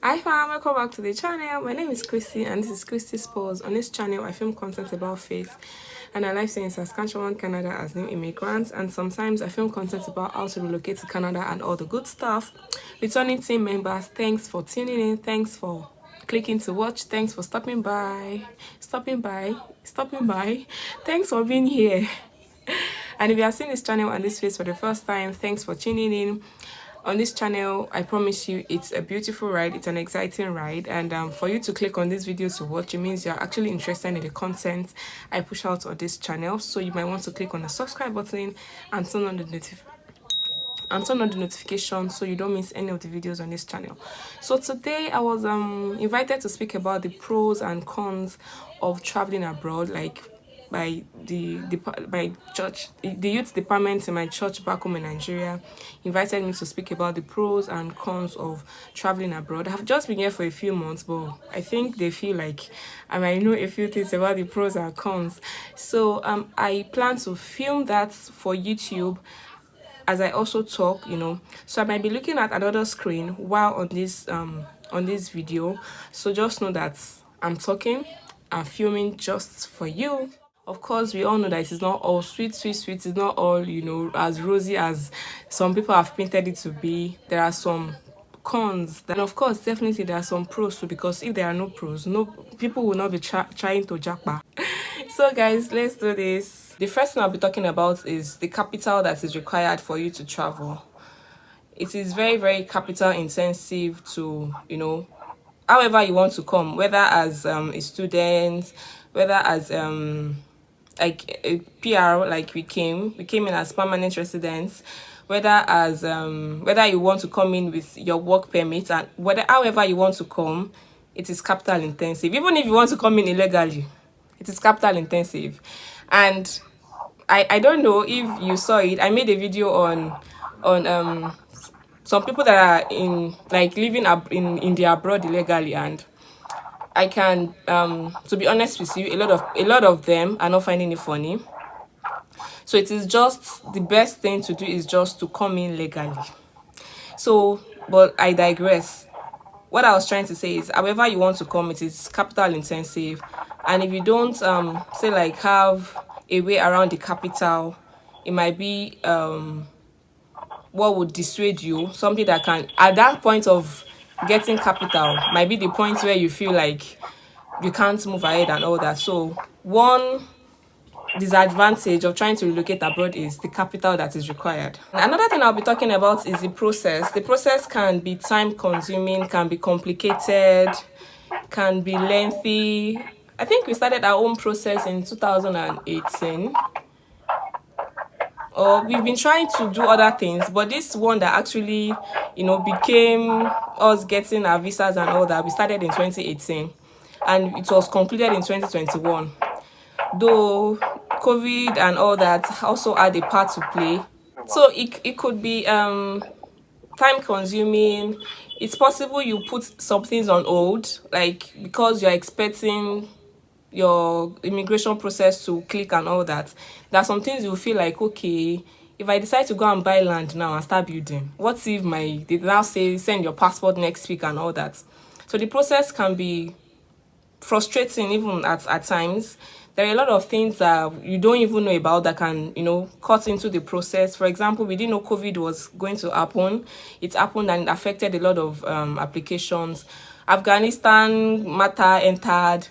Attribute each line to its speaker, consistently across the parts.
Speaker 1: Hi fam, welcome back to the channel. My name is Christy and this is Christy's Pause. On this channel I film content about faith and our life in Saskatchewan, Canada as new immigrants, and sometimes I film content about how to relocate to Canada and all the good stuff. Returning team members, thanks for tuning in, thanks for clicking to watch, thanks for stopping by, thanks for being here. And if you are seeing this channel and this face for the first time, thanks for tuning in. On this channel, I promise you it's a beautiful ride, it's an exciting ride, and for you to click on this video to watch, it means you're actually interested in the content I push out on this channel. So you might want to click on the subscribe button and turn on the notification so you don't miss any of the videos on this channel. So today I was invited to speak about the pros and cons of traveling abroad, like by my church. The youth department in my church back home in Nigeria invited me to speak about the pros and cons of traveling abroad. I have just been here for a few months, but I think they feel like I might know a few things about the pros and cons. So I plan to film that for YouTube as I also talk, so I might be looking at another screen while on this video. So just know that I'm talking, I'm filming just for you. Of course, we all know that it is not all sweet. It's not all, as rosy as some people have painted it to be. There are some cons, and of course, definitely there are some pros too, because if there are no pros, no people will not be trying to jackpot. So guys, let's do this. The first thing I'll be talking about is the capital that is required for you to travel. It is very capital intensive to, however you want to come, whether as a student, whether as like a PR, like we came in as permanent residents, whether as whether you want to come in with your work permit, and whether however you want to come, it is capital intensive. Even if you want to come in illegally, it is capital intensive. And I don't know if you saw it. I made a video on some people that are in like living in the abroad illegally, and I can to be honest with you, a lot of them are not finding it funny. So it is just the best thing to do is just to come in legally. So, but I digress. What I was trying to say is, however you want to come, it is capital intensive, and if you don't say like have a way around the capital, it might be what would dissuade you, something that can at that point of getting capital might be the point where you feel like you can't move ahead and all that. So one disadvantage of trying to relocate abroad is the capital that is required. Another thing I'll be talking about is the process. The process can be time consuming, can be complicated, can be lengthy. I think we started our own process in 2018. Or we've been trying to do other things, but this one that actually, became us getting our visas and all that, we started in 2018 and it was concluded in 2021. Though COVID and all that also had a part to play. So it could be time consuming. It's possible you put some things on hold, like because you're expecting your immigration process to click and all that. There are some things you feel like, okay, if I decide to go and buy land now and start building, what if they now say send your passport next week and all that? So the process can be frustrating even at times. There are a lot of things that you don't even know about that can, cut into the process. For example, we didn't know COVID was going to happen. It happened and it affected a lot of applications. Afghanistan matter entered.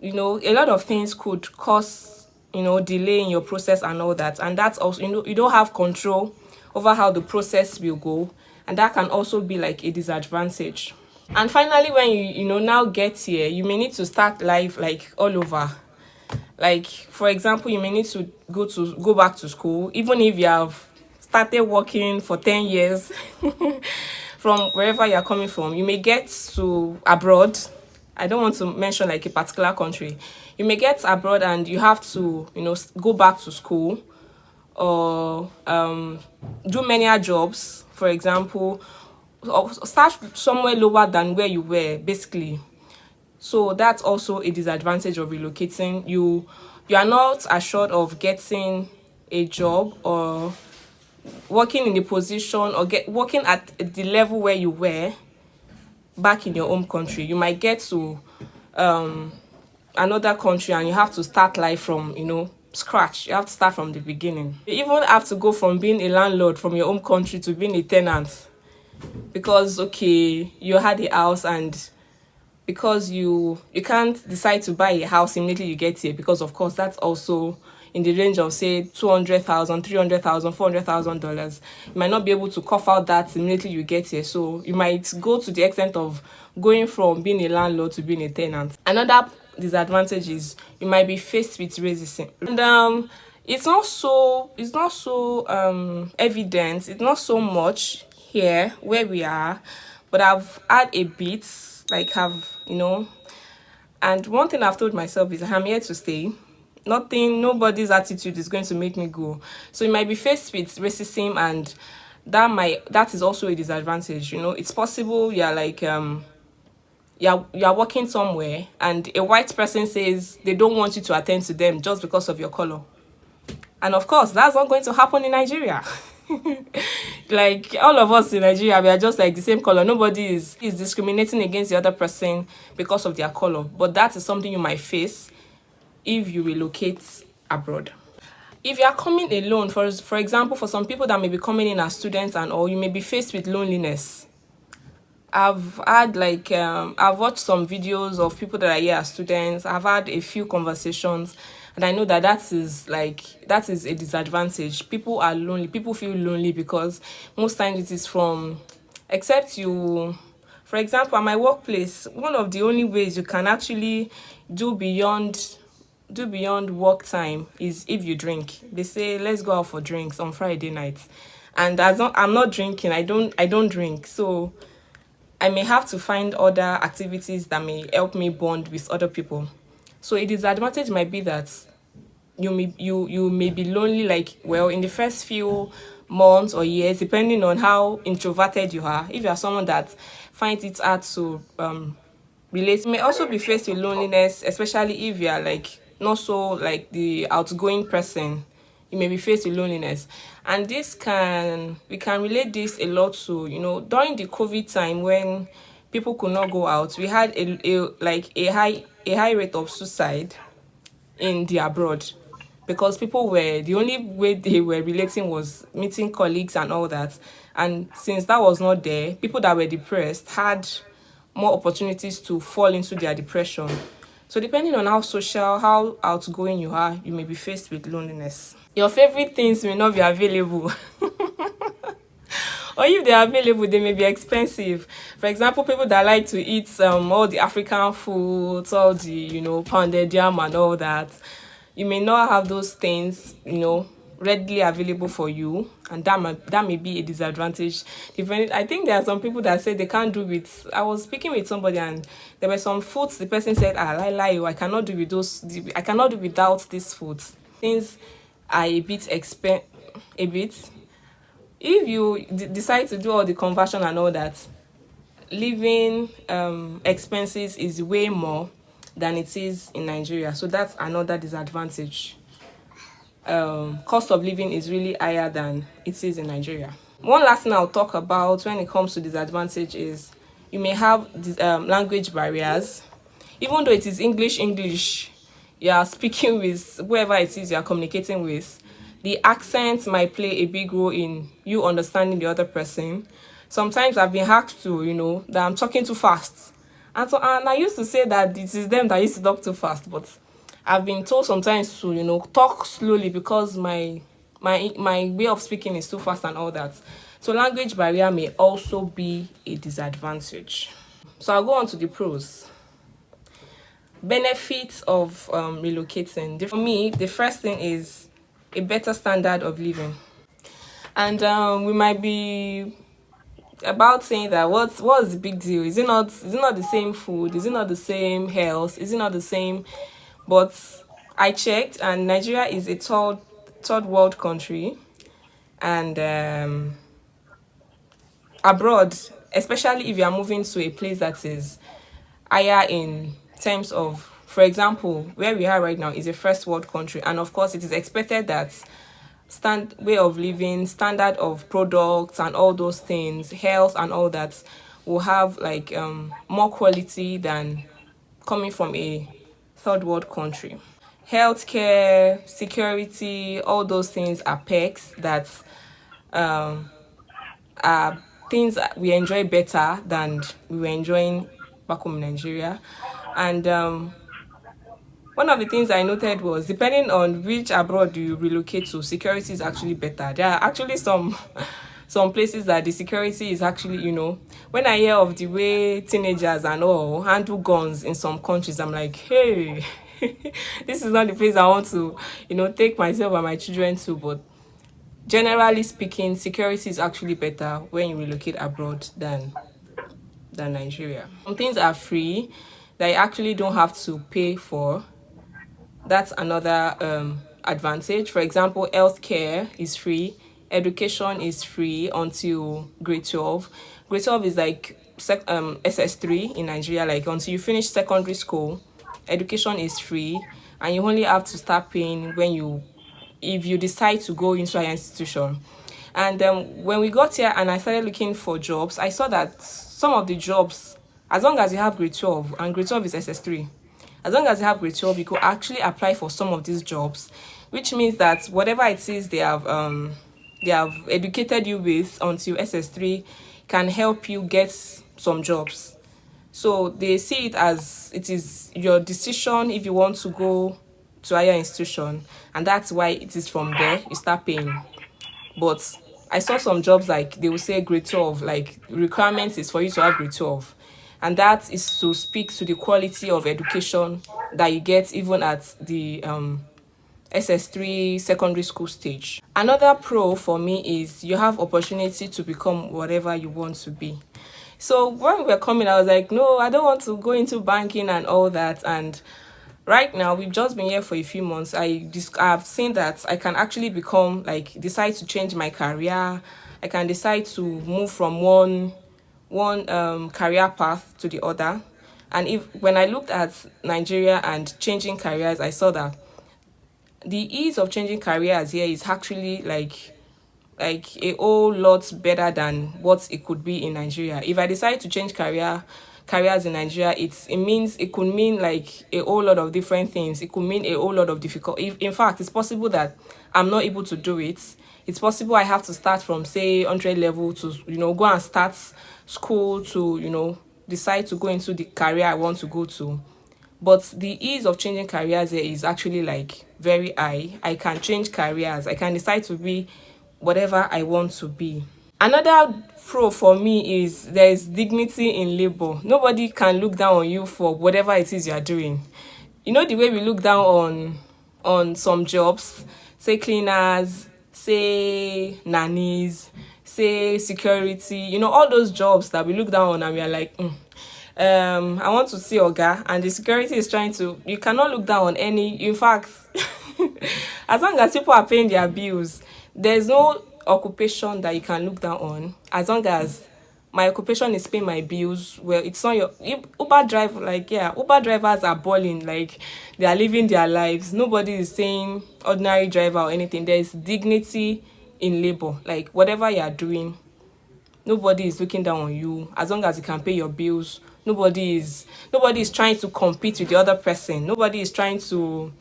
Speaker 1: A lot of things could cause, delay in your process and all that. And that's also, you don't have control over how the process will go. And that can also be like a disadvantage. And finally, when you now get here, you may need to start life like all over. Like, for example, you may need to go back to school, even if you have started working for 10 years from wherever you're coming from. You may get to abroad. I don't want to mention like a particular country. You may get abroad and you have to, go back to school or do many jobs, for example, or start somewhere lower than where you were, basically. So that's also a disadvantage of relocating. You are not assured of getting a job or working in the position or working at the level where you were back in your home country, you might get to another country and you have to start life from, scratch. You have to start from the beginning. You even have to go from being a landlord from your home country to being a tenant, because okay, you had a house, and because you can't decide to buy a house immediately you get here, because of course that's also in the range of say 200,000, 300,000, $400,000. You might not be able to cough out that immediately you get here, so you might go to the extent of going from being a landlord to being a tenant. Another disadvantage is you might be faced with racism, and it's not so evident, it's not so much here where we are, but I've had a bit, like have and one thing I've told myself is I'm here to stay. Nobody's attitude is going to make me go. So you might be faced with racism, and that is also a disadvantage. It's possible you're like you're working somewhere and a white person says they don't want you to attend to them just because of your color. And of course, that's not going to happen in Nigeria. Like all of us in Nigeria, we are just like the same color. Nobody is discriminating against the other person because of their color. But that is something you might face if you relocate abroad. If you are coming alone, for example, for some people that may be coming in as students and all, you may be faced with loneliness. I've watched some videos of people that are here as students. I've had a few conversations, and I know that is a disadvantage. People are lonely. People feel lonely because most times it is from, except you, for example, at my workplace, one of the only ways you can actually do beyond work time is if you drink. They say let's go out for drinks on Friday nights, and I'm not drinking. I don't drink, so I may have to find other activities that may help me bond with other people. So a disadvantage might be that you may be lonely, like, well, in the first few months or years, depending on how introverted you are. If you are someone that finds it hard to relate, you may also be faced with loneliness, especially if you are like not so like the outgoing person. You may be faced with loneliness, and we can relate this a lot to during the COVID time when people could not go out. We had a high rate of suicide in the abroad, because people were, the only way they were relating was meeting colleagues and all that. And since that was not there, people that were depressed had more opportunities to fall into their depression. So depending on how social, how outgoing you are, you may be faced with loneliness. Your favorite things may not be available. Or if they are available, they may be expensive. For example, people that like to eat all the African foods, all the pounded yam and all that, you may not have those things readily available for you, and that may be a disadvantage. I think there are some people that say they can't do with. I was speaking with somebody, and there were some foods the person said, lie, I cannot do with those. I cannot do without these foods. Things are a bit if you decide to do all the conversion and all that, living expenses is way more than it is in Nigeria. So that's another disadvantage. Cost of living is really higher than it is in Nigeria. One last thing I'll talk about when it comes to disadvantage is you may have language barriers. Even though it is English, you are speaking with whoever it is you are communicating with, the accent might play a big role in you understanding the other person. Sometimes I've been hacked to, that I'm talking too fast. And I used to say that it is them that used to talk too fast, but I've been told sometimes to, talk slowly because my way of speaking is too fast and all that. So language barrier may also be a disadvantage. So I'll go on to the pros. Benefits of relocating. For me, the first thing is a better standard of living. And we might be about saying that what's the big deal? Is it not the same food? Is it not the same health? Is it not the same? But I checked, and Nigeria is a third world country, and abroad, especially if you are moving to a place that is higher in terms of, for example, where we are right now is a first world country, and of course it is expected that way of living, standard of products and all those things, health and all that will have like more quality than coming from a third world country. Healthcare, security, all those things are perks that are things that we enjoy better than we were enjoying back home in Nigeria. And one of the things I noted was depending on which abroad you relocate to, security is actually better. There are actually some some places that the security is actually, when I hear of the way teenagers and all handle guns in some countries, I'm like, hey, this is not the place I want to, take myself and my children to. But generally speaking, security is actually better when you relocate abroad than Nigeria. Some things are free that you actually don't have to pay for. That's another advantage. For example, healthcare is free, education is free until grade 12. Grade 12 is like SS3 in Nigeria. Like until you finish secondary school, education is free, and you only have to start paying if you decide to go into an institution. And when we got here and I started looking for jobs, I saw that some of the jobs, as long as you have grade 12, and grade 12 is SS3, as long as you have grade 12, you could actually apply for some of these jobs, which means that whatever it is they have educated you with until SS3 can help you get some jobs. So they see it as it is your decision if you want to go to higher institution, and that's why it is from there you start paying. But I saw some jobs like they will say grade 12, like requirement is for you to have grade 12. And that is to speak to the quality of education that you get even at the SS3 secondary school stage. Another pro for me is you have opportunity to become whatever you want to be. So when we were coming, I was like, no, I don't want to go into banking and all that. And right now, we've just been here for a few months. I've seen that I can actually decide to change my career. I can decide to move from one career path to the other. And when I looked at Nigeria and changing careers, I saw that the ease of changing careers here is actually like a whole lot better than what it could be in Nigeria. If I decide to change careers in Nigeria, it could mean like a whole lot of different things. It could mean a whole lot of difficult. In fact, it's possible that I'm not able to do it. It's possible I have to start from say 100 level to go and start school to decide to go into the career I want to go to. But the ease of changing careers here is actually like very high. I can change careers. I can decide to be whatever I want to be. Another pro for me is there is dignity in labor. Nobody can look down on you for whatever it is you are doing. The way we look down on some jobs, say cleaners, say nannies, say security, all those jobs that we look down on and we are like, I want to see Oga, and the security is you cannot look down on any. In fact, as long as people are paying their bills, there's no occupation that you can look down on. As long as my occupation is paying my bills, well, it's not your Uber driver. Uber drivers are balling, like they are living their lives. Nobody is saying ordinary driver or anything. There is dignity in labor. Like whatever you are doing, nobody is looking down on you. As long as you can pay your bills, nobody is trying to compete with the other person. Nobody is trying to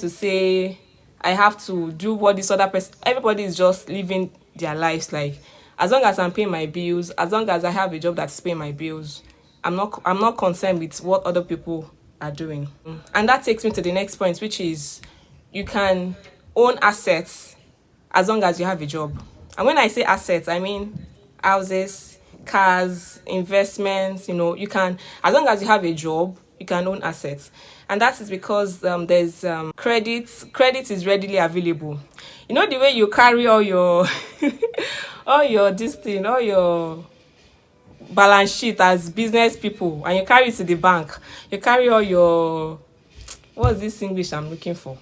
Speaker 1: say I have to do what this other person. Everybody is just living their lives. Like as long as I'm paying my bills, as long as I have a job that's paying my bills, I'm not concerned with what other people are doing. And that takes me to the next point, which is you can own assets as long as you have a job. And when I say assets, I mean houses, cars, investments. You can, as long as you have a job, you can own assets. And that is because there's credit is readily available. The way you carry all your all your balance sheet as business people, and you carry it to the bank. You carry all your, what's this English I'm looking for?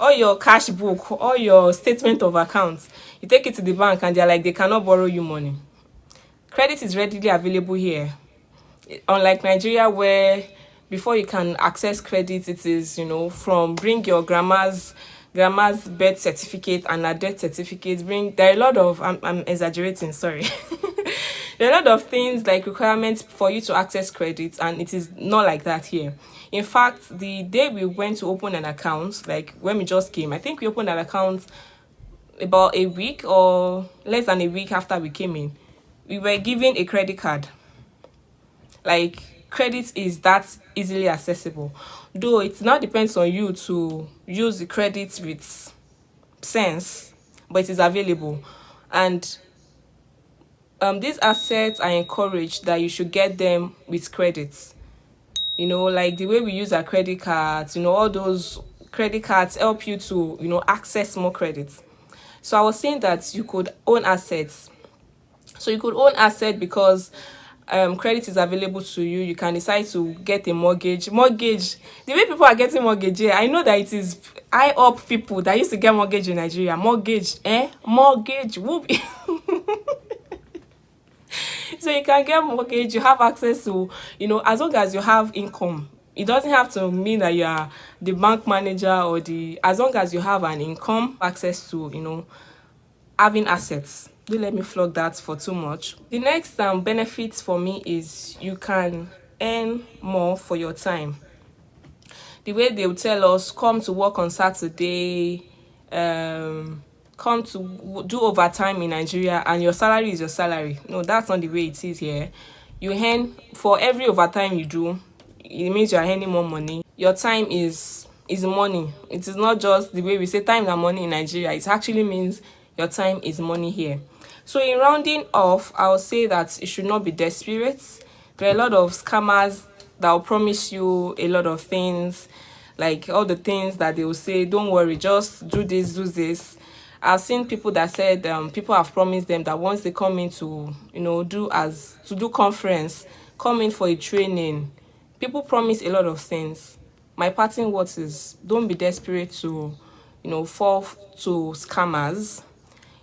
Speaker 1: All your cash book, all your statement of accounts. You take it to the bank and they're like, they cannot borrow you money. Credit is readily available here. Unlike Nigeria, where before you can access credit, it is, from bring your grandma's grandma's birth certificate and her death certificate. Bring there are a lot of I'm exaggerating, sorry. There are a lot of things like requirements for you to access credit, and it is not like that here. In fact, the day we went to open an account, like when we just came, I think we opened an account about a week or less than a week after we came in. We were given a credit card. Like, credit is that easily accessible, though it now depends on you to use the credit with sense, but it is available. And these assets are encouraged that you should get them with credits. You know, like the way we use our credit cards, you know, all those credit cards help you to, you know, access more credits. So I was saying that you could own assets. So you could own asset because credit is available to you. You can decide to get a mortgage. Mortgage, the way people are getting mortgage here, I know that it is high up people that used to get mortgage in Nigeria. Mortgage, mortgage, whoop. So you can get mortgage, you have access to, you know, as long as you have income. It doesn't have to mean that you are the bank manager or as long as you have an income, access to, you know, having assets. Don't let me flog that for too much. The next benefit for me is you can earn more for your time. The way they will tell us, come to work on Saturday, come to do overtime in Nigeria, and your salary is your salary. No, that's not the way it is here. You earn for every overtime you do. It means you are earning more money. Your time is money. It is not just the way we say time and money in Nigeria. It actually means your time is money here. So in rounding off, I'll say that you should not be desperate. There are a lot of scammers that will promise you a lot of things, like all the things that they will say, don't worry, just do this, do this. I've seen people that said people have promised them that once they come in to, you know, do conference, come in for a training. People promise a lot of things. My parting words is don't be desperate to, you know, fall to scammers.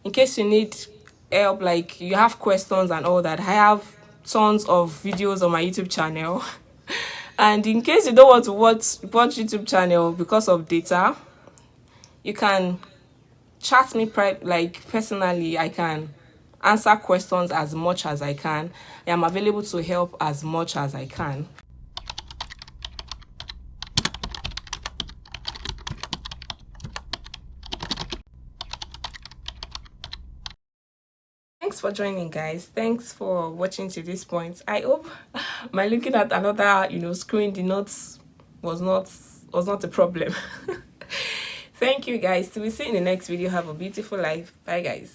Speaker 1: In case you need help, like you have questions and all that, I have tons of videos on my YouTube channel. And in case you don't want to watch YouTube channel because of data, you can chat me personally. I can answer questions as much as I can. I am available to help as much as I can. Thanks for joining, guys. Thanks for watching to this point. I hope my looking at another, you know, screen did not was not a problem. Thank you, guys. Till we see you in the next video. Have a beautiful life. Bye, guys.